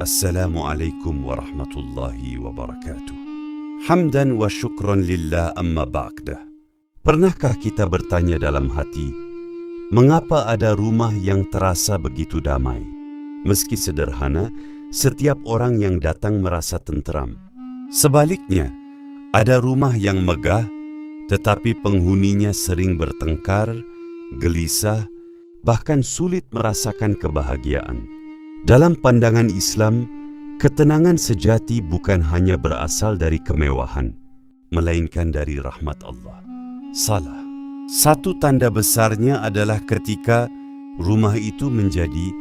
Assalamualaikum warahmatullahi wabarakatuh. Hamdan wa syukran lillah amma ba'dah. Pernahkah kita bertanya dalam hati, mengapa ada rumah yang terasa begitu damai? Meski sederhana, setiap orang yang datang merasa tenteram. Sebaliknya, ada rumah yang megah, tetapi penghuninya sering bertengkar, gelisah, bahkan sulit merasakan kebahagiaan. Dalam pandangan Islam, ketenangan sejati bukan hanya berasal dari kemewahan, melainkan dari rahmat Allah. Salah. Satu tanda besarnya adalah ketika rumah itu menjadi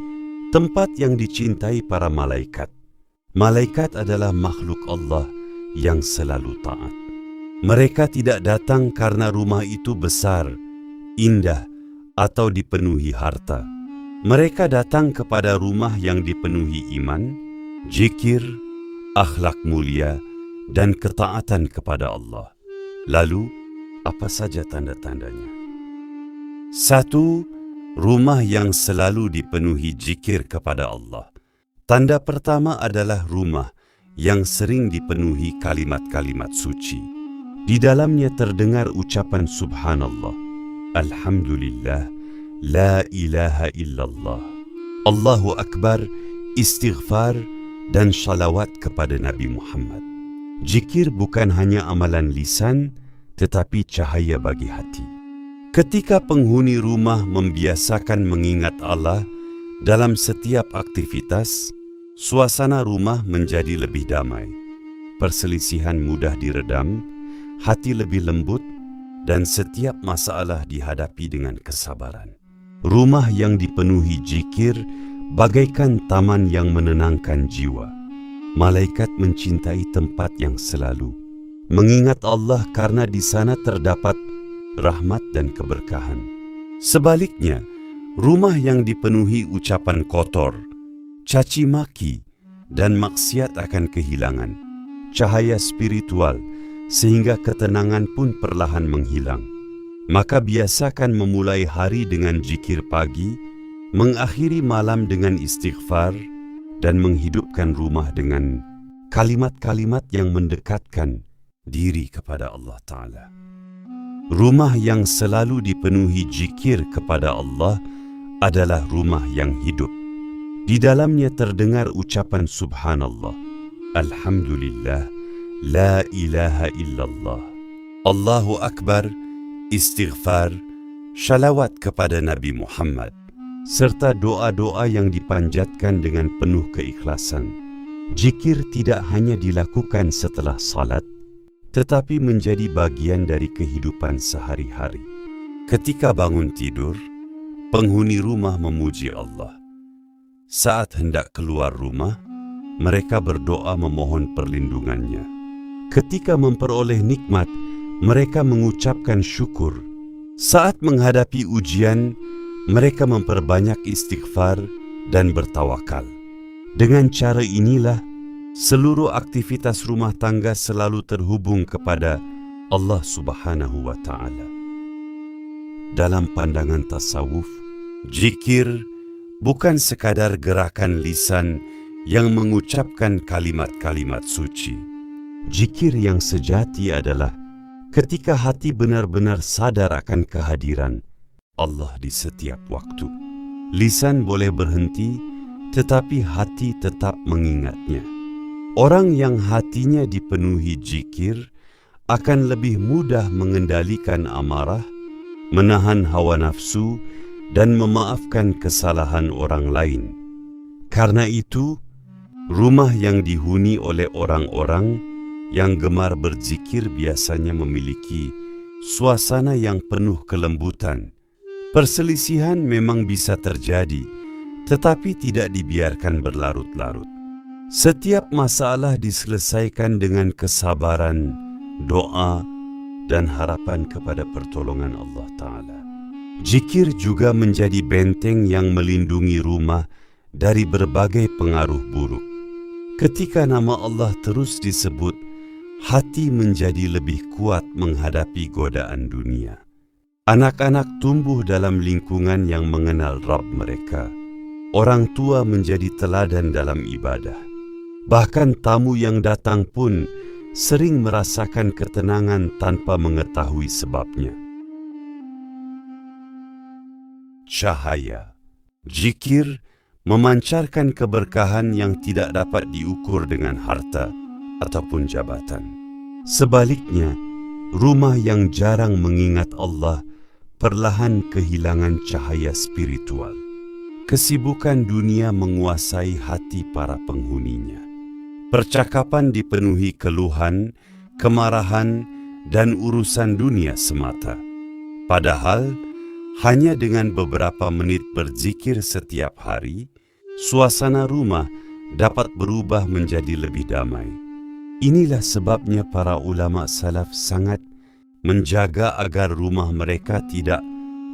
tempat yang dicintai para malaikat. Malaikat adalah makhluk Allah yang selalu taat. Mereka tidak datang karena rumah itu besar, indah, atau dipenuhi harta. Mereka datang kepada rumah yang dipenuhi iman, zikir, akhlak mulia, dan ketaatan kepada Allah. Lalu, apa saja tanda-tandanya? 1. Rumah yang selalu dipenuhi zikir kepada Allah. Tanda pertama adalah rumah yang sering dipenuhi kalimat-kalimat suci. Di dalamnya terdengar ucapan subhanallah, alhamdulillah, la ilaha illallah, Allahu Akbar, istighfar, dan shalawat kepada Nabi Muhammad. Zikir bukan hanya amalan lisan, tetapi cahaya bagi hati. Ketika penghuni rumah membiasakan mengingat Allah dalam setiap aktivitas, suasana rumah menjadi lebih damai. Perselisihan mudah diredam, hati lebih lembut, dan setiap masalah dihadapi dengan kesabaran. Rumah yang dipenuhi zikir bagaikan taman yang menenangkan jiwa. Malaikat mencintai tempat yang selalu mengingat Allah karena di sana terdapat rahmat dan keberkahan. Sebaliknya, rumah yang dipenuhi ucapan kotor, caci maki, dan maksiat akan kehilangan cahaya spiritual sehingga ketenangan pun perlahan menghilang. Maka biasakan memulai hari dengan zikir pagi, mengakhiri malam dengan istighfar, dan menghidupkan rumah dengan kalimat-kalimat yang mendekatkan diri kepada Allah Ta'ala. Rumah yang selalu dipenuhi zikir kepada Allah adalah rumah yang hidup. Di dalamnya terdengar ucapan subhanallah, alhamdulillah, la ilaha illallah, Allahu Akbar, istighfar, shalawat kepada Nabi Muhammad, serta doa-doa yang dipanjatkan dengan penuh keikhlasan. Zikir tidak hanya dilakukan setelah salat, tetapi menjadi bagian dari kehidupan sehari-hari. Ketika bangun tidur, penghuni rumah memuji Allah. Saat hendak keluar rumah, mereka berdoa memohon perlindungannya. Ketika memperoleh nikmat, mereka mengucapkan syukur. Saat menghadapi ujian, mereka memperbanyak istighfar dan bertawakal. Dengan cara inilah, seluruh aktivitas rumah tangga selalu terhubung kepada Allah Subhanahu wa Ta'ala. Dalam pandangan tasawuf, zikir bukan sekadar gerakan lisan yang mengucapkan kalimat-kalimat suci. Zikir yang sejati adalah ketika hati benar-benar sadar akan kehadiran Allah di setiap waktu. Lisan boleh berhenti, tetapi hati tetap mengingatnya. Orang yang hatinya dipenuhi zikir akan lebih mudah mengendalikan amarah, menahan hawa nafsu, dan memaafkan kesalahan orang lain. Karena itu, rumah yang dihuni oleh orang-orang yang gemar berzikir biasanya memiliki suasana yang penuh kelembutan. Perselisihan memang bisa terjadi, tetapi tidak dibiarkan berlarut-larut. Setiap masalah diselesaikan dengan kesabaran, doa, dan harapan kepada pertolongan Allah Ta'ala. Zikir juga menjadi benteng yang melindungi rumah dari berbagai pengaruh buruk. Ketika nama Allah terus disebut, hati menjadi lebih kuat menghadapi godaan dunia. Anak-anak tumbuh dalam lingkungan yang mengenal Rabb mereka. Orang tua menjadi teladan dalam ibadah. Bahkan tamu yang datang pun sering merasakan ketenangan tanpa mengetahui sebabnya. Cahaya. Zikir memancarkan keberkahan yang tidak dapat diukur dengan harta ataupun jabatan. Sebaliknya, rumah yang jarang mengingat Allah perlahan kehilangan cahaya spiritual. Kesibukan dunia menguasai hati para penghuninya. Percakapan dipenuhi keluhan, kemarahan, dan urusan dunia semata. Padahal, hanya dengan beberapa menit berzikir setiap hari, suasana rumah dapat berubah menjadi lebih damai. Inilah sebabnya para ulama salaf sangat menjaga agar rumah mereka tidak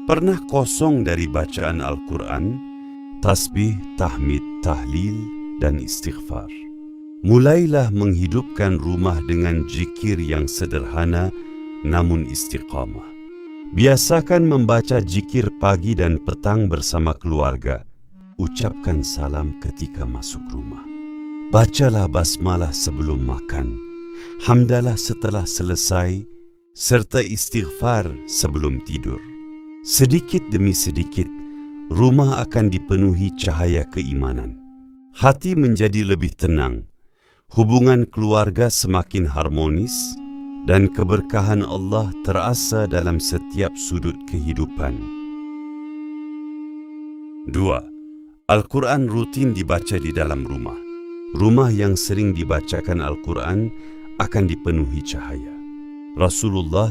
pernah kosong dari bacaan Al-Quran, tasbih, tahmid, tahlil, dan istighfar. Mulailah menghidupkan rumah dengan zikir yang sederhana namun istiqamah. Biasakan membaca zikir pagi dan petang bersama keluarga. Ucapkan salam ketika masuk rumah. Bacalah basmalah sebelum makan, hamdalah setelah selesai, serta istighfar sebelum tidur. Sedikit demi sedikit, rumah akan dipenuhi cahaya keimanan. Hati menjadi lebih tenang, hubungan keluarga semakin harmonis, dan keberkahan Allah terasa dalam setiap sudut kehidupan. 2. Al-Quran rutin dibaca di dalam rumah. Rumah yang sering dibacakan Al-Quran akan dipenuhi cahaya. Rasulullah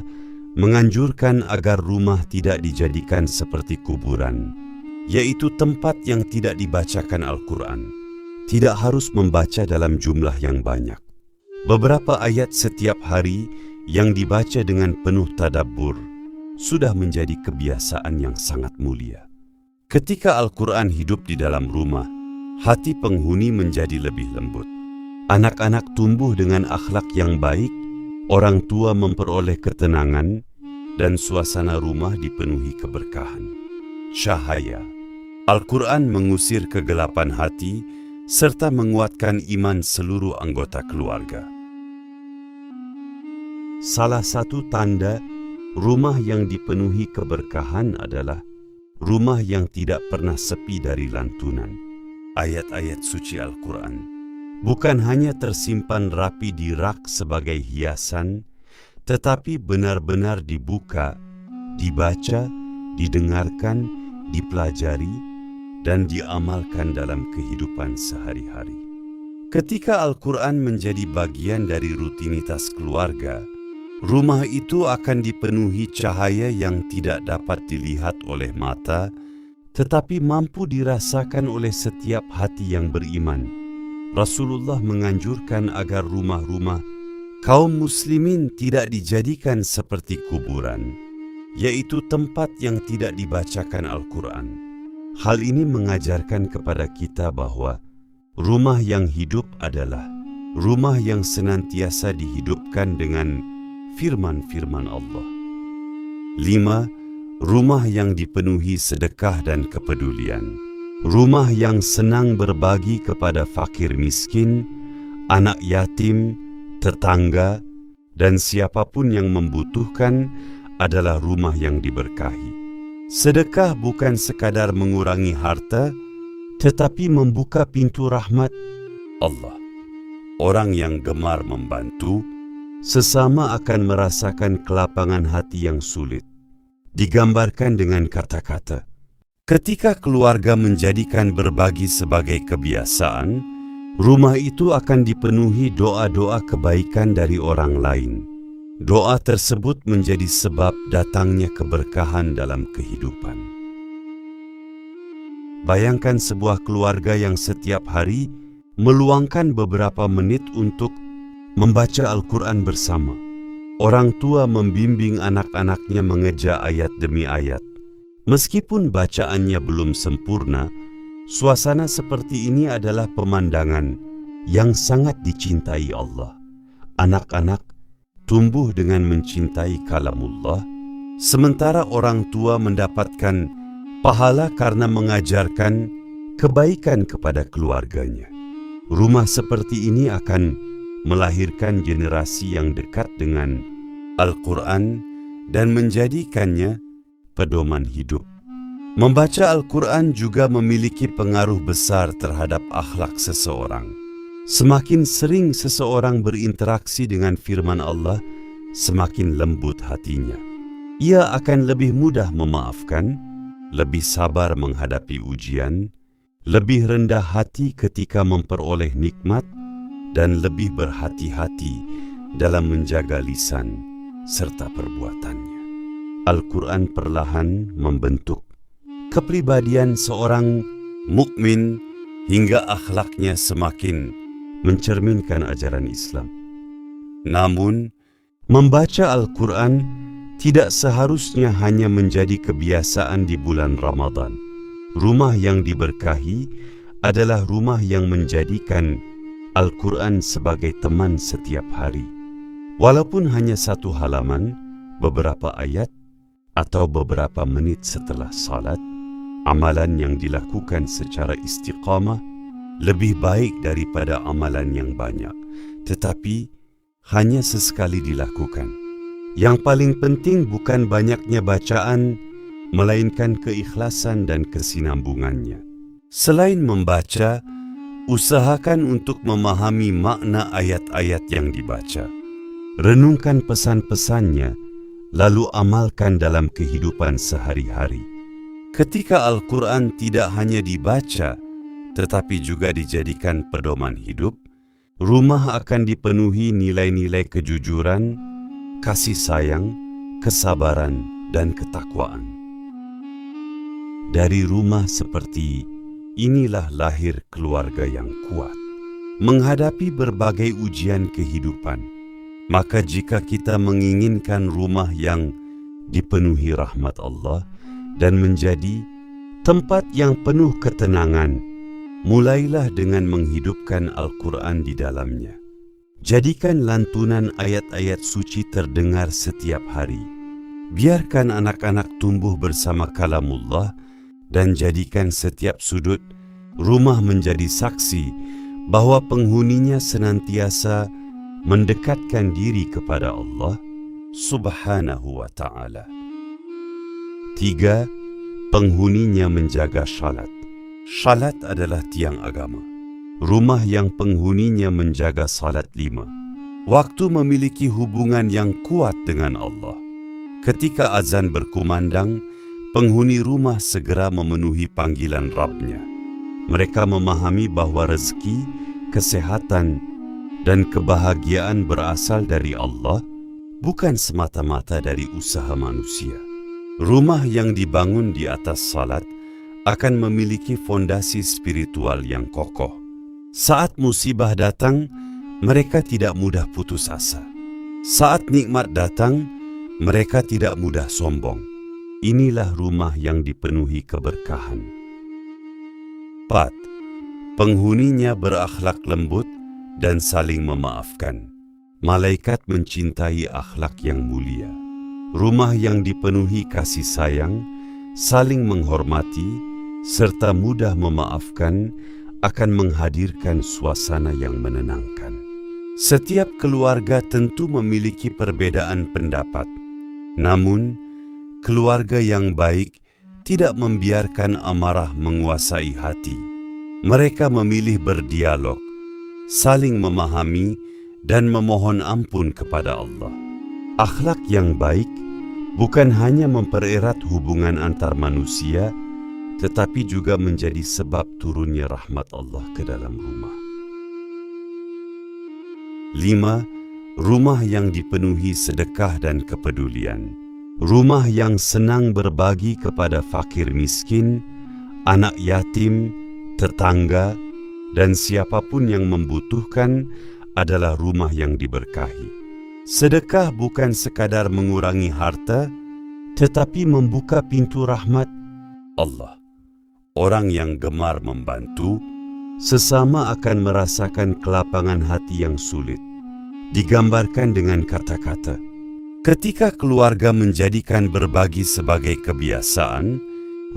menganjurkan agar rumah tidak dijadikan seperti kuburan, yaitu tempat yang tidak dibacakan Al-Quran. Tidak harus membaca dalam jumlah yang banyak. Beberapa ayat setiap hari yang dibaca dengan penuh tadabbur sudah menjadi kebiasaan yang sangat mulia. Ketika Al-Quran hidup di dalam rumah, hati penghuni menjadi lebih lembut. Anak-anak tumbuh dengan akhlak yang baik, orang tua memperoleh ketenangan, dan suasana rumah dipenuhi keberkahan. Cahaya. Al-Quran mengusir kegelapan hati serta menguatkan iman seluruh anggota keluarga. Salah satu tanda rumah yang dipenuhi keberkahan adalah rumah yang tidak pernah sepi dari lantunan ayat-ayat suci Al-Quran. Bukan hanya tersimpan rapi di rak sebagai hiasan, tetapi benar-benar dibuka, dibaca, didengarkan, dipelajari, dan diamalkan dalam kehidupan sehari-hari. Ketika Al-Quran menjadi bagian dari rutinitas keluarga, rumah itu akan dipenuhi cahaya yang tidak dapat dilihat oleh mata, tetapi mampu dirasakan oleh setiap hati yang beriman. Rasulullah menganjurkan agar rumah-rumah kaum muslimin tidak dijadikan seperti kuburan, yaitu tempat yang tidak dibacakan Al-Quran. Hal ini mengajarkan kepada kita bahwa rumah yang hidup adalah rumah yang senantiasa dihidupkan dengan firman-firman Allah. 5. Rumah yang dipenuhi sedekah dan kepedulian. Rumah yang senang berbagi kepada fakir miskin, anak yatim, tetangga, dan siapapun yang membutuhkan adalah rumah yang diberkahi. Sedekah bukan sekadar mengurangi harta, tetapi membuka pintu rahmat Allah. Orang yang gemar membantu, sesama akan merasakan kelapangan hati yang sulit. Digambarkan dengan kata-kata, ketika keluarga menjadikan berbagi sebagai kebiasaan, rumah itu akan dipenuhi doa-doa kebaikan dari orang lain. Doa tersebut menjadi sebab datangnya keberkahan dalam kehidupan. Bayangkan sebuah keluarga yang setiap hari meluangkan beberapa menit untuk membaca Al-Quran bersama. Orang tua membimbing anak-anaknya mengejar ayat demi ayat. Meskipun bacaannya belum sempurna, suasana seperti ini adalah pemandangan yang sangat dicintai Allah. Anak-anak tumbuh dengan mencintai kalamullah, sementara orang tua mendapatkan pahala karena mengajarkan kebaikan kepada keluarganya. Rumah seperti ini akan melahirkan generasi yang dekat dengan Al-Quran dan menjadikannya pedoman hidup. Membaca Al-Quran juga memiliki pengaruh besar terhadap akhlak seseorang. Semakin sering seseorang berinteraksi dengan firman Allah, semakin lembut hatinya. Ia akan lebih mudah memaafkan, lebih sabar menghadapi ujian, lebih rendah hati ketika memperoleh nikmat, dan lebih berhati-hati dalam menjaga lisan serta perbuatannya. Al-Quran perlahan membentuk kepribadian seorang mukmin hingga akhlaknya semakin mencerminkan ajaran Islam. Namun, membaca Al-Quran tidak seharusnya hanya menjadi kebiasaan di bulan Ramadan. Rumah yang diberkahi adalah rumah yang menjadikan Al-Quran sebagai teman setiap hari. Walaupun hanya satu halaman, beberapa ayat, atau beberapa menit setelah salat, amalan yang dilakukan secara istiqamah lebih baik daripada amalan yang banyak, tetapi hanya sesekali dilakukan. Yang paling penting bukan banyaknya bacaan, melainkan keikhlasan dan kesinambungannya. Selain membaca, usahakan untuk memahami makna ayat-ayat yang dibaca. Renungkan pesan-pesannya, lalu amalkan dalam kehidupan sehari-hari. Ketika Al-Quran tidak hanya dibaca, tetapi juga dijadikan pedoman hidup, rumah akan dipenuhi nilai-nilai kejujuran, kasih sayang, kesabaran, dan ketakwaan. Dari rumah seperti inilah lahir keluarga yang kuat. Menghadapi berbagai ujian kehidupan, maka jika kita menginginkan rumah yang dipenuhi rahmat Allah dan menjadi tempat yang penuh ketenangan, mulailah dengan menghidupkan Al-Quran di dalamnya. Jadikan lantunan ayat-ayat suci terdengar setiap hari. Biarkan anak-anak tumbuh bersama kalamullah dan jadikan setiap sudut rumah menjadi saksi bahwa penghuninya senantiasa mendekatkan diri kepada Allah Subhanahu wa ta'ala. 3. Penghuninya menjaga syalat. Syalat adalah tiang agama. Rumah yang penghuninya menjaga salat 5 waktu memiliki hubungan yang kuat dengan Allah. Ketika azan berkumandang, penghuni rumah segera memenuhi panggilan Rabb-Nya. Mereka memahami bahwa rezeki, kesehatan, dan kebahagiaan berasal dari Allah, bukan semata-mata dari usaha manusia. Rumah yang dibangun di atas salat akan memiliki fondasi spiritual yang kokoh. Saat musibah datang, mereka tidak mudah putus asa. Saat nikmat datang, mereka tidak mudah sombong. Inilah rumah yang dipenuhi keberkahan. 4. Penghuninya berakhlak lembut dan saling memaafkan. Malaikat mencintai akhlak yang mulia. Rumah yang dipenuhi kasih sayang, saling menghormati, serta mudah memaafkan akan menghadirkan suasana yang menenangkan. Setiap keluarga tentu memiliki perbedaan pendapat. Namun, keluarga yang baik tidak membiarkan amarah menguasai hati. Mereka memilih berdialog, saling memahami, dan memohon ampun kepada Allah. Akhlak yang baik bukan hanya mempererat hubungan antar manusia, tetapi juga menjadi sebab turunnya rahmat Allah ke dalam rumah. 5. Rumah yang dipenuhi sedekah dan kepedulian. Rumah yang senang berbagi kepada fakir miskin, anak yatim, tetangga, dan siapapun yang membutuhkan adalah rumah yang diberkahi. Sedekah bukan sekadar mengurangi harta, tetapi membuka pintu rahmat Allah. Orang yang gemar membantu sesama akan merasakan kelapangan hati yang sulit. Digambarkan dengan kata-kata, ketika keluarga menjadikan berbagi sebagai kebiasaan,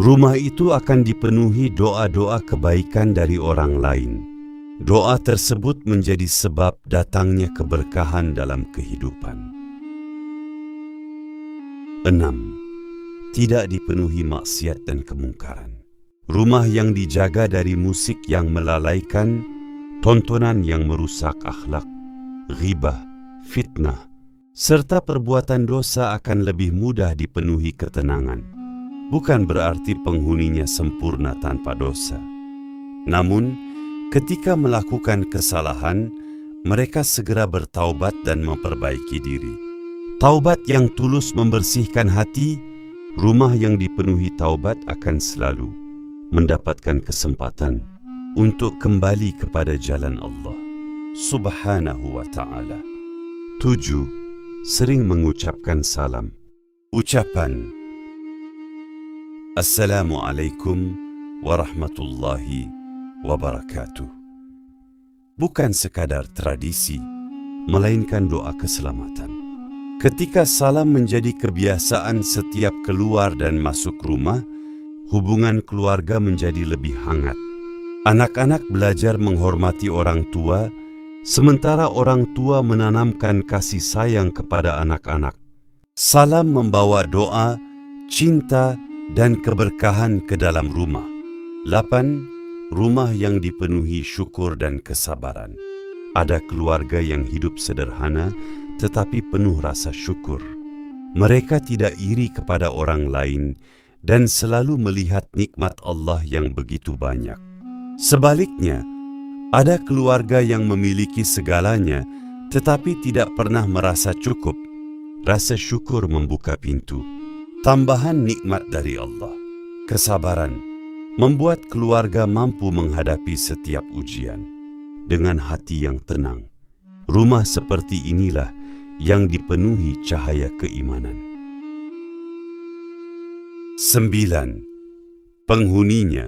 rumah itu akan dipenuhi doa-doa kebaikan dari orang lain. Doa tersebut menjadi sebab datangnya keberkahan dalam kehidupan. 6. Tidak dipenuhi maksiat dan kemungkaran. Rumah yang dijaga dari musik yang melalaikan, tontonan yang merusak akhlak, ghibah, fitnah, serta perbuatan dosa akan lebih mudah dipenuhi ketenangan. Bukan berarti penghuninya sempurna tanpa dosa. Namun, ketika melakukan kesalahan, mereka segera bertaubat dan memperbaiki diri. Taubat yang tulus membersihkan hati. Rumah yang dipenuhi taubat akan selalu mendapatkan kesempatan untuk kembali kepada jalan Allah Subhanahu wa ta'ala. 7. Sering mengucapkan salam. Ucapan Assalamualaikum warahmatullahi wabarakatuh bukan sekadar tradisi, melainkan doa keselamatan. Ketika salam menjadi kebiasaan setiap keluar dan masuk rumah, hubungan keluarga menjadi lebih hangat. Anak-anak belajar menghormati orang tua, sementara orang tua menanamkan kasih sayang kepada anak-anak. Salam membawa doa, cinta, dan keberkahan ke dalam rumah. 8. Rumah yang dipenuhi syukur dan kesabaran. Ada keluarga yang hidup sederhana tetapi penuh rasa syukur. Mereka tidak iri kepada orang lain dan selalu melihat nikmat Allah yang begitu banyak. Sebaliknya, ada keluarga yang memiliki segalanya tetapi tidak pernah merasa cukup. Rasa syukur membuka pintu tambahan nikmat dari Allah. Kesabaran membuat keluarga mampu menghadapi setiap ujian dengan hati yang tenang. Rumah seperti inilah yang dipenuhi cahaya keimanan. 9. Penghuninya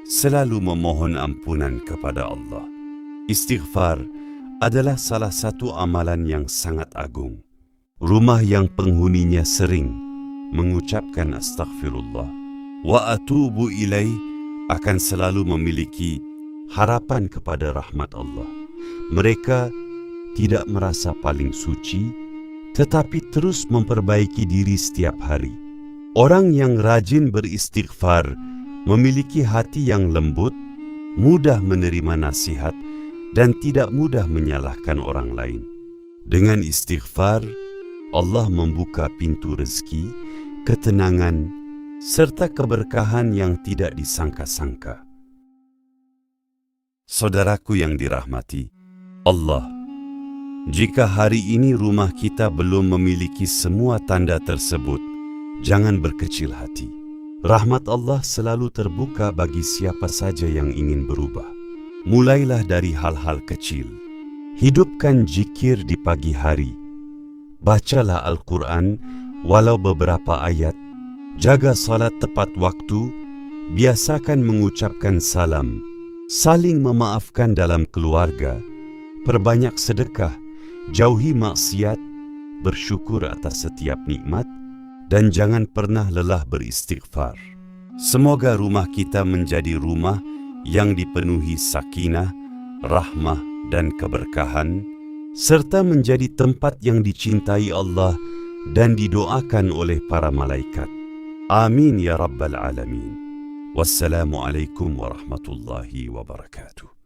selalu memohon ampunan kepada Allah. Istighfar adalah salah satu amalan yang sangat agung. Rumah yang penghuninya sering mengucapkan astaghfirullah wa atubu ilaih akan selalu memiliki harapan kepada rahmat Allah. Mereka tidak merasa paling suci, tetapi terus memperbaiki diri setiap hari. Orang yang rajin beristighfar memiliki hati yang lembut, mudah menerima nasihat, dan tidak mudah menyalahkan orang lain. Dengan istighfar, Allah membuka pintu rezeki, ketenangan, serta keberkahan yang tidak disangka-sangka. Saudaraku yang dirahmati Allah, jika hari ini rumah kita belum memiliki semua tanda tersebut, jangan berkecil hati. Rahmat Allah selalu terbuka bagi siapa saja yang ingin berubah. Mulailah dari hal-hal kecil. Hidupkan zikir di pagi hari. Bacalah Al-Quran walau beberapa ayat. Jaga salat tepat waktu. Biasakan mengucapkan salam. Saling memaafkan dalam keluarga. Perbanyak sedekah. Jauhi maksiat. Bersyukur atas setiap nikmat. Dan jangan pernah lelah beristighfar. Semoga rumah kita menjadi rumah yang dipenuhi sakinah, rahmah, dan keberkahan, serta menjadi tempat yang dicintai Allah dan didoakan oleh para malaikat. Amin ya Rabbal Alamin. Wassalamualaikum warahmatullahi wabarakatuh.